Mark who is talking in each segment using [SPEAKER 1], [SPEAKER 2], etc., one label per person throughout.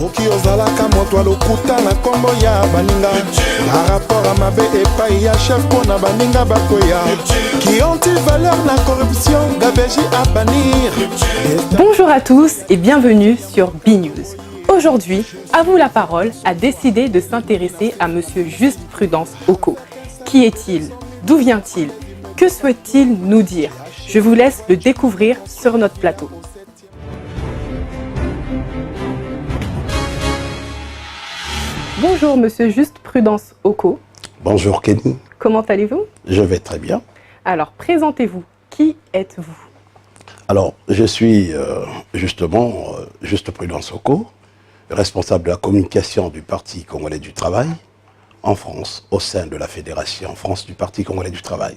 [SPEAKER 1] Soki ozalaka moto lokuta na kombo ya baninga na rapport à mabe epai ya chef pona baninga bakoya qui anti-valeur la corruption gabegie à bannir.
[SPEAKER 2] Bonjour à tous et bienvenue sur B-News. Aujourd'hui, À vous la parole a décidé de s'intéresser à Monsieur Juste Prudence Oko. Qui est-il? D'où vient-il? Que souhaite-t-il nous dire? Je vous laisse le découvrir sur notre plateau. Bonjour Monsieur Juste Prudence Oko.
[SPEAKER 3] Bonjour Kenny.
[SPEAKER 2] Comment allez-vous?
[SPEAKER 3] Je vais très bien.
[SPEAKER 2] Alors, présentez-vous. Qui êtes-vous?
[SPEAKER 3] Alors, je suis justement Juste Prudence Oko, responsable de la communication du Parti congolais du travail en France, au sein de la Fédération France du Parti congolais du travail.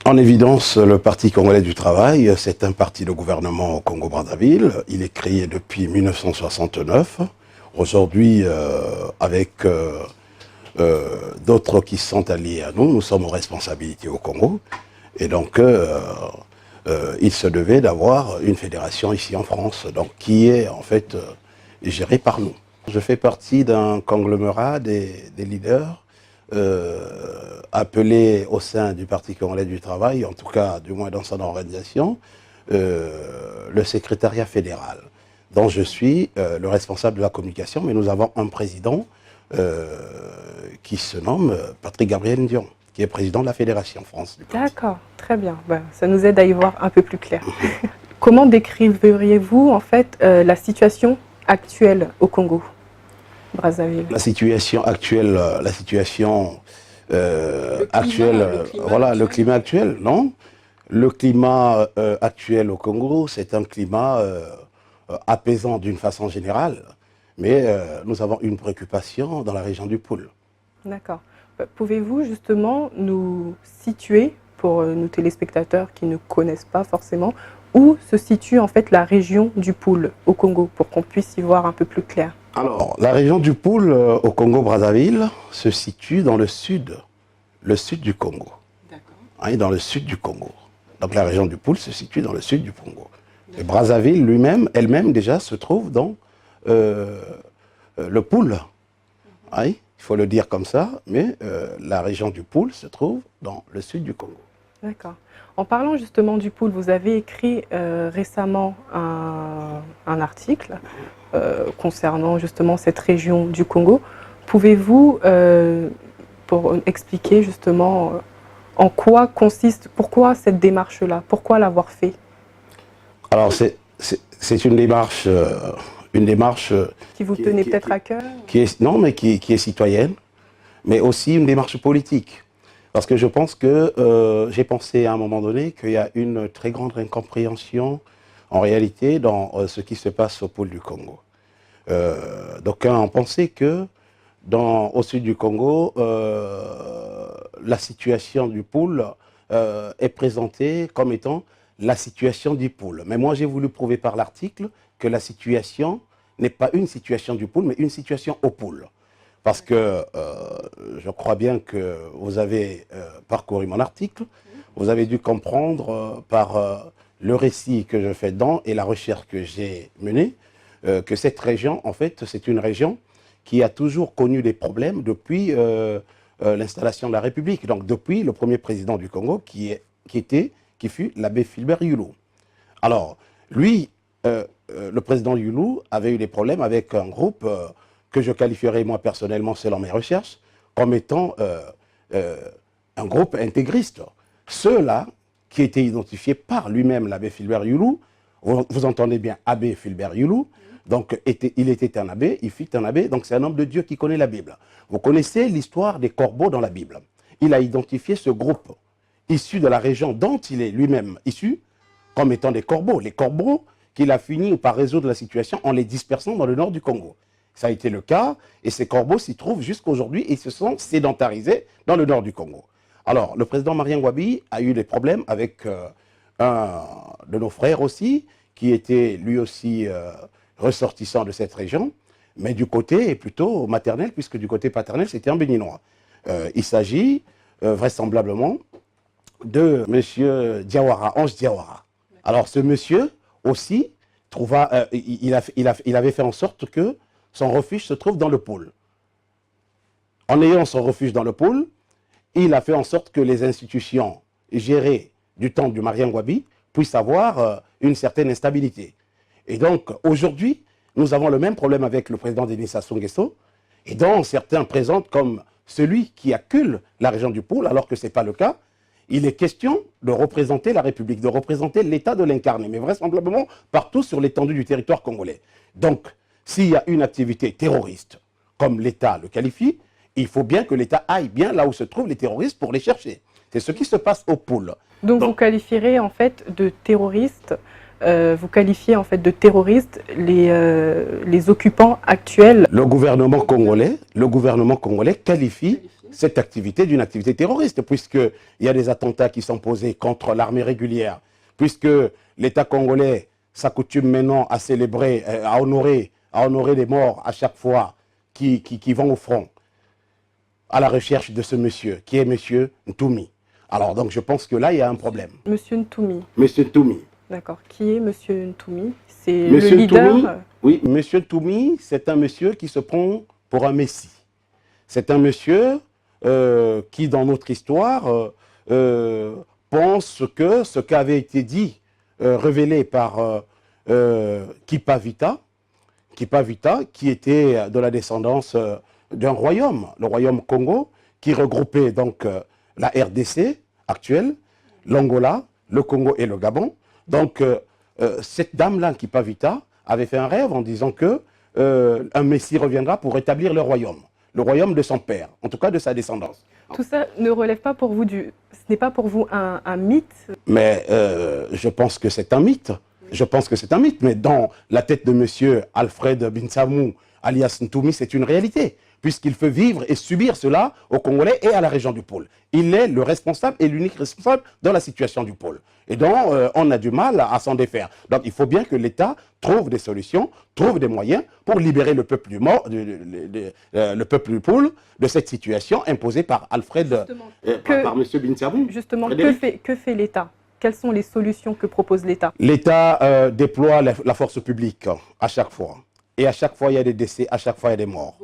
[SPEAKER 3] En évidence, le Parti congolais du travail, c'est un parti de gouvernement au Congo-Brazzaville. Il est créé depuis 1969. Aujourd'hui, avec d'autres qui sont alliés à nous, nous sommes aux responsabilités au Congo. Et donc, il se devait d'avoir une fédération ici en France, donc qui est en fait gérée par nous. Je fais partie d'un conglomérat des leaders appelés au sein du Parti congolais du travail, en tout cas du moins dans son organisation, le secrétariat fédéral, dont je suis le responsable de la communication, mais nous avons un président qui se nomme Patrick Gabriel Ndion, qui est président de la Fédération France.
[SPEAKER 2] D'accord, très bien. Ben, ça nous aide à y voir un peu plus clair. Comment décriveriez-vous en fait la situation actuelle au Congo Brazzaville?
[SPEAKER 3] La situation actuelle, voilà, le climat actuel, non? Le climat actuel au Congo, c'est un climat apaisant d'une façon générale, mais nous avons une préoccupation dans la région du Poul.
[SPEAKER 2] D'accord. Pouvez-vous justement nous situer, pour nos téléspectateurs qui ne connaissent pas forcément, où se situe en fait la région du Poul au Congo, pour qu'on puisse y voir un peu plus clair?
[SPEAKER 3] Alors, la région du Poul au Congo-Brazzaville se situe dans le sud du Congo. D'accord. Hein, dans le sud du Congo. Donc la région du Poul se situe dans le sud du Congo. Et Brazzaville elle-même déjà se trouve dans le Poul. Hein, il faut le dire comme ça, mais la région du Poul se trouve dans le sud du Congo.
[SPEAKER 2] D'accord. En parlant justement du Poul, vous avez écrit récemment un article concernant justement cette région du Congo. Pouvez-vous pour expliquer justement en quoi consiste, pourquoi cette démarche-là, pourquoi l'avoir fait?
[SPEAKER 3] Alors c'est une démarche
[SPEAKER 2] qui vous tenait peut-être à cœur?
[SPEAKER 3] Qui est citoyenne, mais aussi une démarche politique. Parce que je pense que j'ai pensé à un moment donné qu'il y a une très grande incompréhension en réalité dans ce qui se passe au pôle du Congo. D'aucuns ont pensé que au sud du Congo, la situation du pôle est présentée comme étant la situation du pôle. Mais moi j'ai voulu prouver par l'article que la situation n'est pas une situation du pôle, mais une situation au pôle. Parce que je crois bien que vous avez parcouru mon article, vous avez dû comprendre par le récit que je fais dedans et la recherche que j'ai menée, que cette région, en fait, c'est une région qui a toujours connu des problèmes depuis l'installation de la République. Donc depuis le premier président du Congo qui fut l'abbé Philbert Youlou. Alors, lui, le président Youlou avait eu des problèmes avec un groupe que je qualifierais moi personnellement, selon mes recherches, comme étant un groupe intégriste. Ceux-là, qui étaient identifiés par lui-même, l'abbé Philbert Youlou, vous entendez bien, abbé Philbert Youlou, donc il était un abbé, il fut un abbé, donc c'est un homme de Dieu qui connaît la Bible. Vous connaissez l'histoire des corbeaux dans la Bible. Il a identifié ce groupe issu de la région dont il est lui-même issu, comme étant des corbeaux. Les corbeaux qu'il a fini par résoudre la situation en les dispersant dans le nord du Congo. Ça a été le cas, et ces corbeaux s'y trouvent jusqu'aujourd'hui et se sont sédentarisés dans le nord du Congo. Alors, le président Marien Ngouabi a eu des problèmes avec un de nos frères aussi, qui était lui aussi ressortissant de cette région, mais du côté plutôt maternel, puisque du côté paternel, c'était un béninois. Il s'agit vraisemblablement de M. Diawara, Ange Diawara. Alors, ce monsieur aussi il avait fait en sorte que son refuge se trouve dans le pôle. En ayant son refuge dans le pôle, il a fait en sorte que les institutions gérées du temps du Marien Ngouabi puissent avoir une certaine instabilité. Et donc, aujourd'hui, nous avons le même problème avec le président Denis Sassou Nguesso, et dont certains présentent comme celui qui accule la région du pôle, alors que ce n'est pas le cas. Il est question de représenter la République, de représenter l'État, de l'incarner, mais vraisemblablement partout sur l'étendue du territoire congolais. Donc, s'il y a une activité terroriste, comme l'État le qualifie, il faut bien que l'État aille bien là où se trouvent les terroristes pour les chercher. C'est ce qui se passe au pôle.
[SPEAKER 2] Donc vous qualifierez en fait de terroristes, vous qualifiez en fait de terroristes les occupants actuels.
[SPEAKER 3] Le gouvernement congolais qualifie cette activité d'une activité terroriste, puisqu'il y a des attentats qui sont posés contre l'armée régulière, puisque l'État congolais s'accoutume maintenant à célébrer, à honorer les morts à chaque fois qui vont au front, à la recherche de ce monsieur, qui est monsieur Ntoumi. Alors donc je pense que là, il y a un problème.
[SPEAKER 2] Monsieur Ntoumi.
[SPEAKER 3] Monsieur Ntoumi.
[SPEAKER 2] D'accord. Qui est monsieur Ntoumi? C'est le leader
[SPEAKER 3] Ntoumi, oui, monsieur Ntoumi, c'est un monsieur qui se prend pour un messie. C'est un monsieur qui, dans notre histoire, pense que ce qui avait été dit, révélé par Kipa Vita, qui était de la descendance d'un royaume, le royaume Congo, qui regroupait donc la RDC actuelle, l'Angola, le Congo et le Gabon. Donc, cette dame-là, Kipa Vita, avait fait un rêve en disant que un messie reviendra pour rétablir le royaume de son père, en tout cas de sa descendance.
[SPEAKER 2] Tout ça ne relève pas pour vous ce n'est pas pour vous un mythe?
[SPEAKER 3] Mais je pense que c'est un mythe. Je pense que c'est un mythe, mais dans la tête de monsieur Alfred Binsamou, alias Ntoumi, c'est une réalité, puisqu'il fait vivre et subir cela aux Congolais et à la région du pôle. Il est le responsable et l'unique responsable dans la situation du pôle. Et donc, on a du mal à s'en défaire. Donc, il faut bien que l'État trouve des solutions, trouve des moyens pour libérer le peuple le peuple du pôle de cette situation imposée par Alfred, par M. Binsamou.
[SPEAKER 2] Justement, que fait l'État? Quelles sont les solutions que propose l'État?
[SPEAKER 3] L'État déploie la force publique à chaque fois. Et à chaque fois, il y a des décès, à chaque fois, il y a des morts.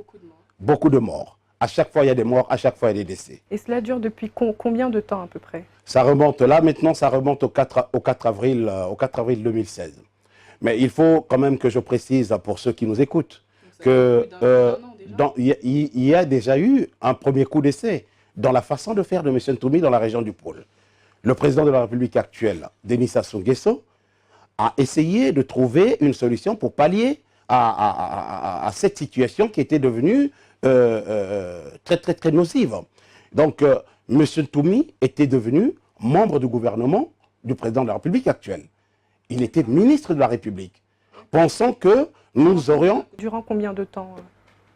[SPEAKER 3] Beaucoup de morts. À chaque fois, il y a des morts, à chaque fois, il y a des décès.
[SPEAKER 2] Et cela dure depuis combien de temps à peu près?
[SPEAKER 3] Ça remonte là, maintenant, ça remonte au 4 avril 2016. Mais il faut quand même que je précise pour ceux qui nous écoutent qu'il y a déjà eu un premier coup d'essai dans la façon de faire de M. Ntoumi dans la région du pôle. Le président de la République actuelle, Denis Sassou Nguesso, a essayé de trouver une solution pour pallier à cette situation qui était devenue très nocive. Donc, M. Ntoumi était devenu membre du gouvernement du président de la République actuelle. Il était ministre de la République, pensant que nous aurions...
[SPEAKER 2] Durant combien de temps?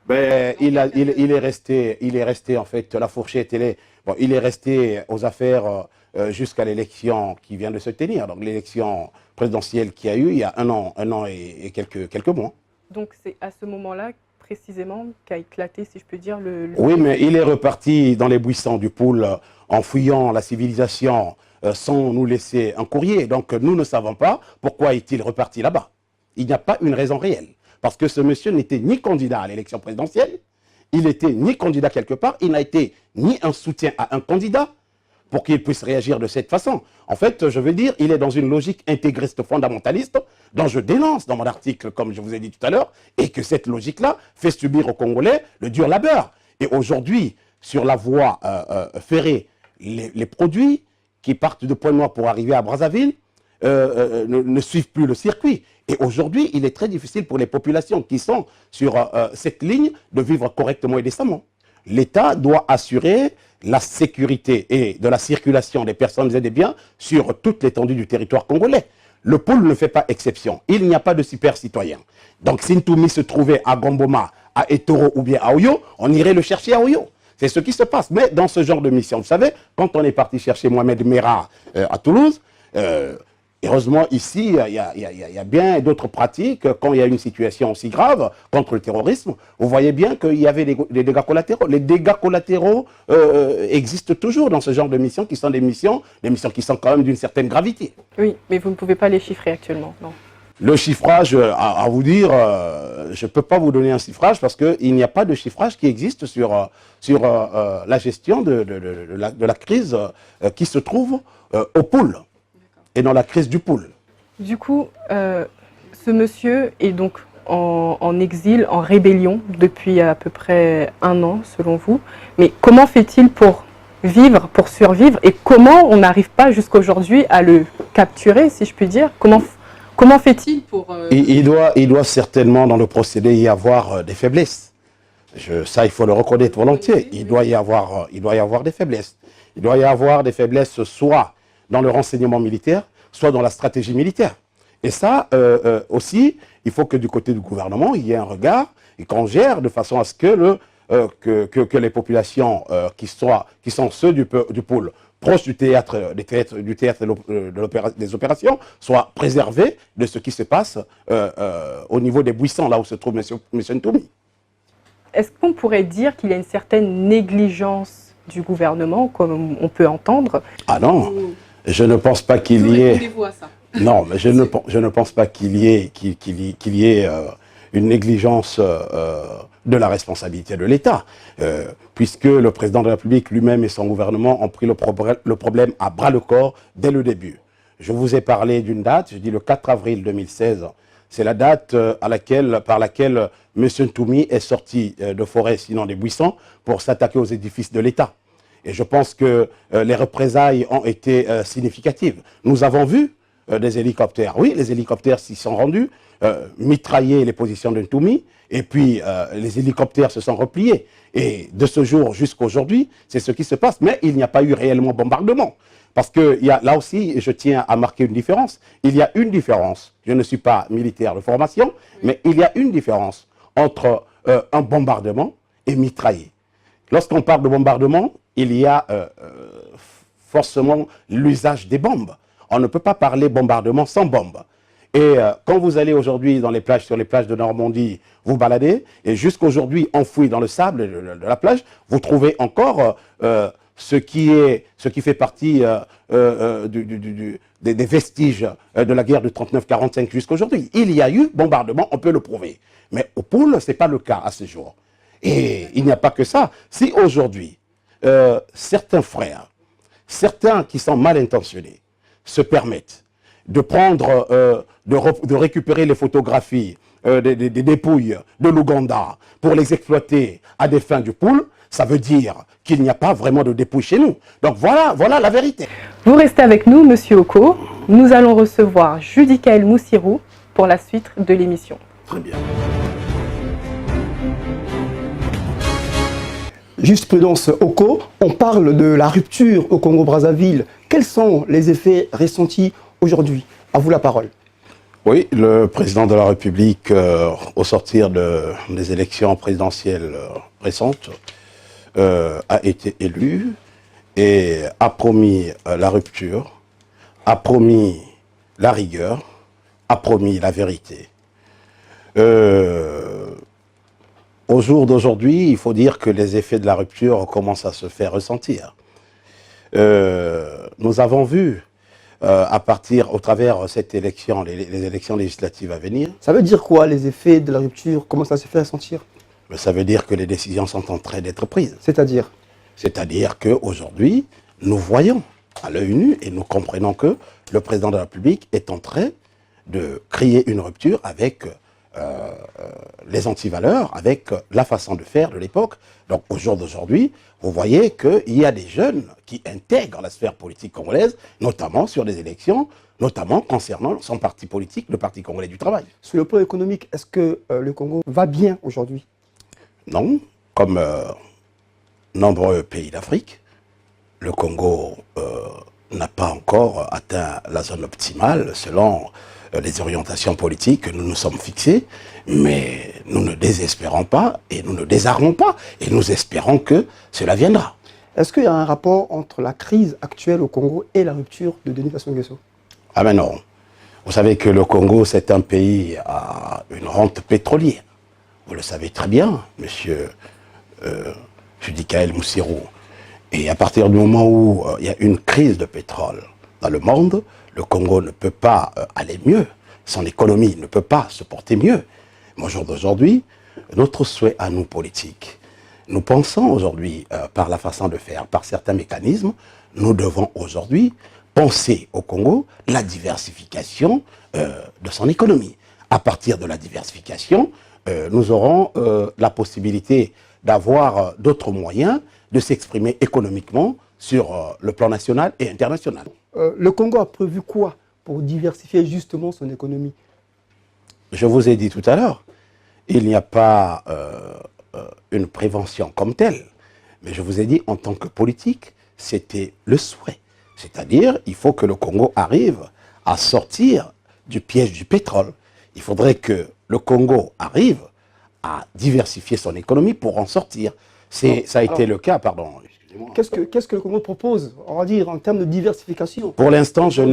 [SPEAKER 3] Ben, il est resté, en fait, la fourchette, il est resté aux affaires jusqu'à l'élection qui vient de se tenir, donc l'élection présidentielle qu'il y a eu il y a un an et quelques mois.
[SPEAKER 2] Donc c'est à ce moment-là, précisément, qu'a éclaté, si je peux dire, le...
[SPEAKER 3] Oui, mais il est reparti dans les buissons du pôle en fuyant la civilisation sans nous laisser un courrier. Donc nous ne savons pas pourquoi est-il reparti là-bas. Il n'y a pas une raison réelle. Parce que ce monsieur n'était ni candidat à l'élection présidentielle, il n'était ni candidat quelque part, il n'a été ni un soutien à un candidat pour qu'il puisse réagir de cette façon. En fait, je veux dire, il est dans une logique intégriste fondamentaliste dont je dénonce dans mon article, comme je vous ai dit tout à l'heure, et que cette logique-là fait subir aux Congolais le dur labeur. Et aujourd'hui, sur la voie ferrée, les produits qui partent de Pointe-Noire pour arriver à Brazzaville ne suivent plus le circuit. Et aujourd'hui, il est très difficile pour les populations qui sont sur cette ligne de vivre correctement et décemment. L'État doit assurer la sécurité et de la circulation des personnes et des biens sur toute l'étendue du territoire congolais. Le pôle ne fait pas exception. Il n'y a pas de super citoyen. Donc si Ntoumi se trouvait à Gomboma, à Etoro ou bien à Oyo, on irait le chercher à Oyo. C'est ce qui se passe. Mais dans ce genre de mission, vous savez, quand on est parti chercher Mohamed Merah à Toulouse, heureusement, ici, il y a bien d'autres pratiques. Quand il y a une situation aussi grave contre le terrorisme, vous voyez bien qu'il y avait des dégâts collatéraux. Les dégâts collatéraux existent toujours dans ce genre de missions, des missions qui sont quand même d'une certaine gravité.
[SPEAKER 2] Oui, mais vous ne pouvez pas les chiffrer actuellement, non?
[SPEAKER 3] Le chiffrage, à vous dire, je ne peux pas vous donner un chiffrage parce qu'il n'y a pas de chiffrage qui existe sur la gestion de la crise qui se trouve au pool et dans la crise du pool.
[SPEAKER 2] Du coup, ce monsieur est donc en exil, en rébellion depuis à peu près 1 an, selon vous. Mais comment fait-il pour vivre, pour survivre, et comment on n'arrive pas jusqu'à aujourd'hui à le capturer, si je puis dire? Comment fait-il pour...
[SPEAKER 3] Il doit certainement, dans le procédé, y avoir des faiblesses. Ça, il faut le reconnaître volontiers. Il doit y avoir des faiblesses. Il doit y avoir des faiblesses soit dans le renseignement militaire, soit dans la stratégie militaire. Et ça, aussi, il faut que du côté du gouvernement, il y ait un regard et qu'on gère de façon à ce que, que les populations qui sont ceux du pôle proches du théâtre des opérations soient préservés de ce qui se passe au niveau des buissons, là où se trouve M. Ntoumi.
[SPEAKER 2] Est-ce qu'on pourrait dire qu'il y a une certaine négligence du gouvernement, comme on peut entendre?
[SPEAKER 3] Ah non, je ne pense pas qu'il y ait... Non, mais je ne pense pas qu'il y ait une négligence de la responsabilité de l'État, puisque le président de la République lui-même et son gouvernement ont pris le problème à bras-le-corps dès le début. Je vous ai parlé d'une date, je dis le 4 avril 2016, c'est la date par laquelle M. Ntoumi est sorti de forêt, sinon des buissons, pour s'attaquer aux édifices de l'État. Et je pense que les représailles ont été significatives. Nous avons vu des hélicoptères. Oui, les hélicoptères s'y sont rendus, mitrailler les positions de Ntoumi, et puis les hélicoptères se sont repliés. Et de ce jour jusqu'à aujourd'hui, c'est ce qui se passe. Mais il n'y a pas eu réellement bombardement. Parce que là aussi, je tiens à marquer une différence. Il y a une différence. Je ne suis pas militaire de formation, mais il y a une différence entre un bombardement et mitrailler. Lorsqu'on parle de bombardement, il y a forcément l'usage des bombes. On ne peut pas parler bombardement sans bombe. Et quand vous allez aujourd'hui sur les plages de Normandie, vous baladez, et jusqu'aujourd'hui enfoui dans le sable de la plage, vous trouvez encore ce qui fait partie des vestiges de la guerre de 39-45 jusqu'aujourd'hui. Il y a eu bombardement, on peut le prouver. Mais au pôle, ce n'est pas le cas à ce jour. Et il n'y a pas que ça. Si aujourd'hui, certains frères, certains qui sont mal intentionnés, se permettent de prendre, de récupérer les photographies des dépouilles de l'Ouganda pour les exploiter à des fins du pool, ça veut dire qu'il n'y a pas vraiment de dépouilles chez nous. Donc voilà la vérité.
[SPEAKER 2] Vous restez avec nous, Monsieur Oko. Nous allons recevoir Judikaël Moussirou pour la suite de l'émission.
[SPEAKER 3] Très bien.
[SPEAKER 4] Jurisprudence Oko, on parle de la rupture au Congo-Brazzaville. Quels sont les effets ressentis aujourd'hui? À vous la parole.
[SPEAKER 3] Oui, le président de la République, au sortir des élections présidentielles récentes, a été élu et a promis la rupture, a promis la rigueur, a promis la vérité. Au jour d'aujourd'hui, il faut dire que les effets de la rupture commencent à se faire ressentir. Nous avons vu, au travers de cette élection, les élections législatives à venir.
[SPEAKER 4] Ça veut dire quoi, les effets de la rupture? Comment ça se fait ressentir?
[SPEAKER 3] Ça veut dire que les décisions sont en train d'être prises.
[SPEAKER 4] C'est-à-dire?
[SPEAKER 3] C'est-à-dire qu'aujourd'hui, nous voyons à l'œil nu et nous comprenons que le président de la République est en train de créer une rupture avec les antivaleurs, avec la façon de faire de l'époque. Donc au jour d'aujourd'hui, vous voyez qu'il y a des jeunes qui intègrent la sphère politique congolaise, notamment sur les élections, notamment concernant son parti politique, le Parti congolais du travail.
[SPEAKER 4] Sur le plan économique, est-ce que le Congo va bien aujourd'hui?
[SPEAKER 3] Non, comme nombreux pays d'Afrique, le Congo n'a pas encore atteint la zone optimale selon les orientations politiques que nous nous sommes fixées, mais nous ne désespérons pas et nous ne désarmons pas et nous espérons que cela viendra.
[SPEAKER 4] Est-ce qu'il y a un rapport entre la crise actuelle au Congo et la rupture de Denis Sassou Nguesso?
[SPEAKER 3] Ah mais non. Vous savez que le Congo, c'est un pays à une rente pétrolière. Vous le savez très bien, monsieur Judikaël Moussirou. Et à partir du moment où il y a une crise de pétrole dans le monde, le Congo ne peut pas aller mieux. son économie ne peut pas se porter mieux. Mais au jour d'aujourd'hui, notre souhait à nous politiques, nous pensons aujourd'hui, par la façon de faire, par certains mécanismes, nous devons aujourd'hui penser au Congo la diversification de son économie. À partir de la diversification, nous aurons la possibilité d'avoir d'autres moyens de s'exprimer économiquement sur le plan national et international.
[SPEAKER 4] Le Congo a prévu quoi pour diversifier justement son économie?
[SPEAKER 3] Je vous ai dit tout à l'heure, il n'y a pas une prévention comme telle, mais je vous ai dit en tant que politique, c'était le souhait. C'est-à-dire, il faut que le Congo arrive à sortir du piège du pétrole. Il faudrait que le Congo arrive à diversifier son économie pour en sortir. Ça a été le cas, pardon.
[SPEAKER 4] Qu'est-ce que le Congo propose, on va dire, en termes de diversification?
[SPEAKER 3] Pour l'instant, je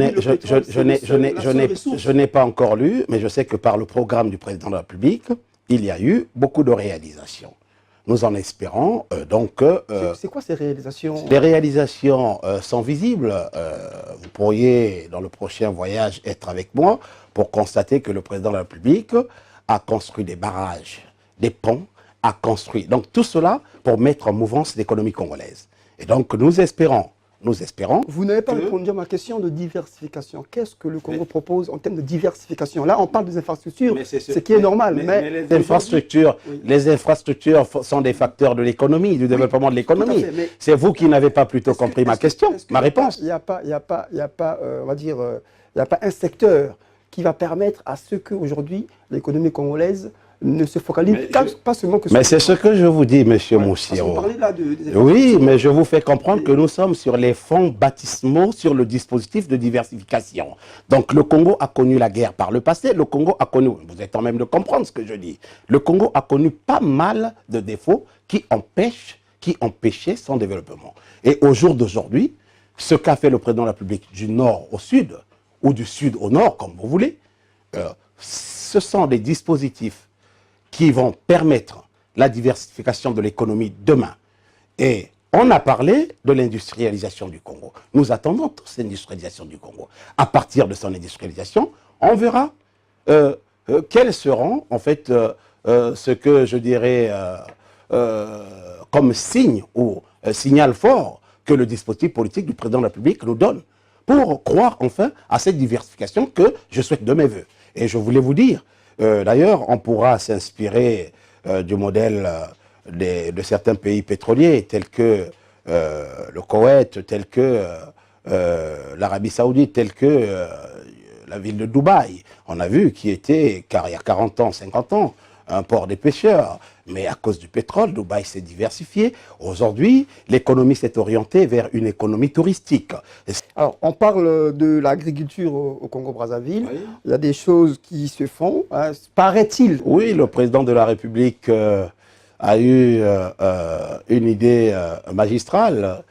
[SPEAKER 3] n'ai pas encore lu, mais je sais que par le programme du président de la République, il y a eu beaucoup de réalisations. Nous en espérons donc...
[SPEAKER 4] c'est quoi ces réalisations?
[SPEAKER 3] Les réalisations sont visibles. Vous pourriez, dans le prochain voyage, être avec moi pour constater que le président de la République a construit des barrages, des ponts, a construit. Donc tout cela pour mettre en mouvance l'économie congolaise. Et donc nous espérons.
[SPEAKER 4] Vous n'avez pas répondu à ma question de diversification. Qu'est-ce que le Congo propose en termes de diversification? Là, on parle des infrastructures, ce qui est normal. Mais
[SPEAKER 3] les infrastructures sont des facteurs de l'économie, du développement de l'économie. C'est vous qui n'avez pas plutôt compris ma question, ma réponse.
[SPEAKER 4] Il n'y a pas, on va dire, il n'y a pas un secteur qui va permettre à ce qu'aujourd'hui, l'économie congolaise ne se focalise pas seulement que sur...
[SPEAKER 3] Mais c'est ce que je vous dis, monsieur Moussiro. Oui, mais je vous fais comprendre que nous sommes sur les fonds baptismaux, sur le dispositif de diversification. Donc le Congo a connu la guerre par le passé, le Congo a connu, vous êtes en même de comprendre ce que je dis, le Congo a connu pas mal de défauts qui empêchaient son développement. Et au jour d'aujourd'hui, ce qu'a fait le président de la République du nord au sud, ou du sud au nord, comme vous voulez, ce sont des dispositifs qui vont permettre la diversification de l'économie demain. Et on a parlé de l'industrialisation du Congo. Nous attendons tous l'industrialisation du Congo. À partir de son industrialisation, on verra quels seront, en fait, ce que je dirais comme signe ou signal fort que le dispositif politique du président de la République nous donne pour croire enfin à cette diversification que je souhaite de mes voeux. Et je voulais vous dire, d'ailleurs, on pourra s'inspirer du modèle de certains pays pétroliers, tels que le Koweït, tels que l'Arabie Saoudite, tels que la ville de Dubaï. On a vu qui était, car il y a 40 ans, 50 ans, un port des pêcheurs. Mais à cause du pétrole, Dubaï s'est diversifié. Aujourd'hui, l'économie s'est orientée vers une économie touristique.
[SPEAKER 4] Alors, on parle de l'agriculture au Congo-Brazzaville. Oui. Il y a des choses qui se font, hein, paraît-il.
[SPEAKER 3] Oui, le président de la République a eu une idée magistrale,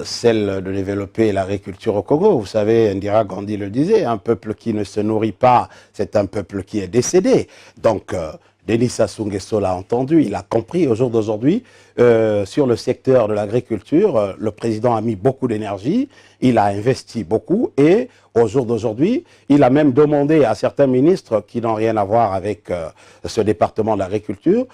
[SPEAKER 3] celle de développer l'agriculture au Congo. Vous savez, Indira Gandhi le disait, un peuple qui ne se nourrit pas, c'est un peuple qui est décédé. Donc, Denis Sassou Nguesso l'a entendu, il a compris au jour d'aujourd'hui, sur le secteur de l'agriculture, le président a mis beaucoup d'énergie, il a investi beaucoup et au jour d'aujourd'hui, il a même demandé à certains ministres qui n'ont rien à voir avec ce département de l'agriculture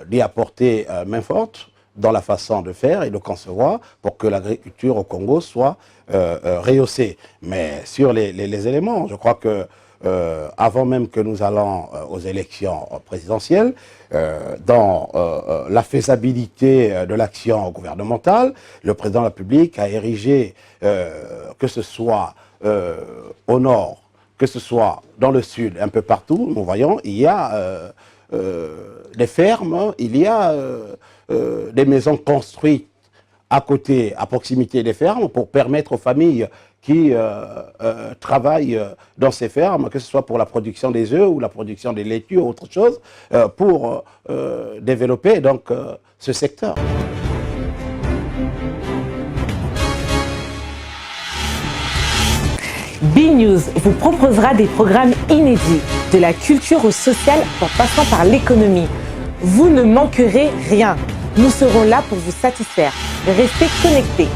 [SPEAKER 3] d'y apporter main forte dans la façon de faire et de concevoir pour que l'agriculture au Congo soit rehaussée. Mais sur les éléments, je crois que avant même que nous allons aux élections présidentielles, dans la faisabilité de l'action gouvernementale, le président de la République a érigé, que ce soit au nord, que ce soit dans le sud, un peu partout, nous voyons, il y a des fermes, il y a des maisons construites à côté, à proximité des fermes, pour permettre aux familles qui travaillent dans ces fermes, que ce soit pour la production des œufs ou la production des laitues ou autre chose, pour développer donc ce secteur.
[SPEAKER 5] B-News vous proposera des programmes inédits, de la culture au social en passant par l'économie. Vous ne manquerez rien. Nous serons là pour vous satisfaire. Restez connectés.